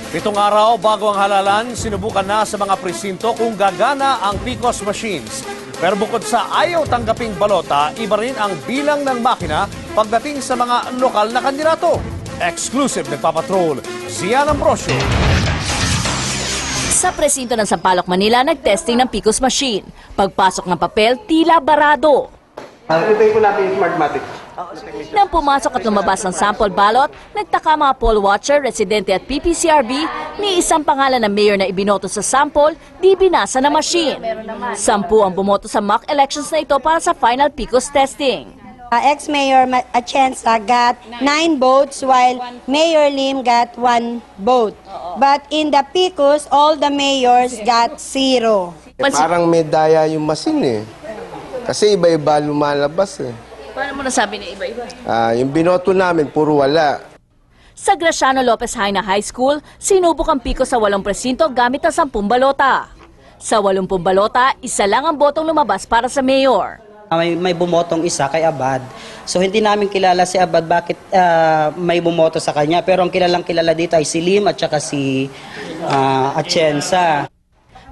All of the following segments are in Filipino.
7 araw bago ang halalan, sinubukan na sa mga presinto kung gagana ang PCOS machines. Pero bukod sa ayaw tanggaping balota, iba rin ang bilang ng makina pagdating sa mga lokal na kandidato. Exclusive nagpapatrol, Zian Ambrosio. Sa presinto ng Sampaloc, Manila, nag-testing ng PCOS machine. Pagpasok ng papel, tila barado. Hintayin po natin yung Smartmatic. Nang pumasok at lumabas ang sample ballot, nagtaka mga poll watcher, residente at PPCRB ni isang pangalan ng mayor na ibinoto sa sample, di binasa na machine. 10 ang bumoto sa mock elections na ito para sa final PCOS testing. Ex-Mayor Atienza got 9 votes while Mayor Lim got 1 vote. But in the PCOS, all the mayors got 0. Parang may daya yung machine eh. Kasi iba-iba lumalabas eh. Paano mo nasabi na iba-iba? Yung binoto namin, puro wala. Sa Graciano Lopez Haina High School, sinubok ang PCOS sa 8 presinto gamit ang 10 balota. Sa 80 balota, isa lang ang botong lumabas para sa mayor. May bumotong isa kay Abad. So hindi namin kilala si Abad bakit may bumoto sa kanya. Pero ang kilalang kilala dito ay si Lim at saka si Atienza.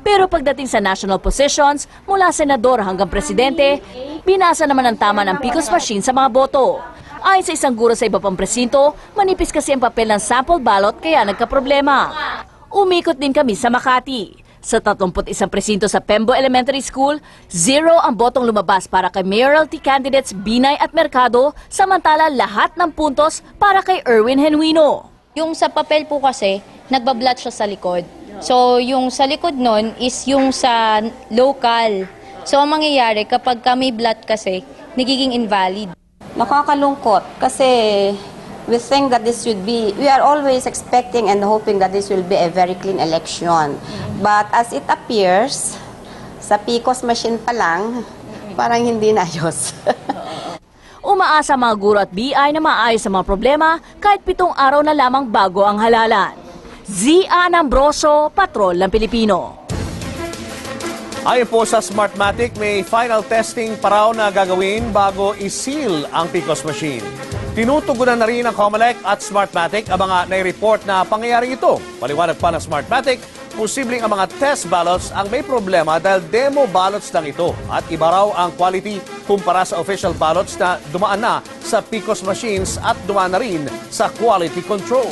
Pero pagdating sa national positions, mula senador hanggang presidente, binasa naman ang tama ng PCOS machine sa mga boto. Ayon sa isang guro sa iba pang presinto, manipis kasi ang papel ng sample ballot kaya nagkaproblema. Umikot din kami sa Makati. Sa 31 presinto sa Pembo Elementary School, 0 ang botong lumabas para kay mayoralty candidates Binay at Mercado, samantala lahat ng puntos para kay Erwin Genuino. Yung sa papel po kasi, nagbablat siya sa likod. So, yung sa likod nun is yung sa local. So, ang mangyayari kapag kami blat kasi, nagiging invalid. Nakakalungkot kasi we think that we are always expecting and hoping that this will be a very clean election. But as it appears, sa PCOS machine pa lang, parang hindi naayos. Umaasa mga guro at BI na maayos ang mga problema kahit 7 araw na lamang bago ang halalan. Zian Ambrosio, Patrol ng Pilipino. Ayon po sa Smartmatic, may final testing pa raw na gagawin bago i-seal ang PCOS machine. Tinutugunan na rin ng COMELEC at Smartmatic ang mga nai-report na pangyayaring ito. Paliwanag pa ng Smartmatic, posibleng ang mga test ballots ang may problema dahil demo ballots lang ito at iba raw ang quality kumpara sa official ballots na dumaan na sa PCOS machines at dumaan na rin sa quality control.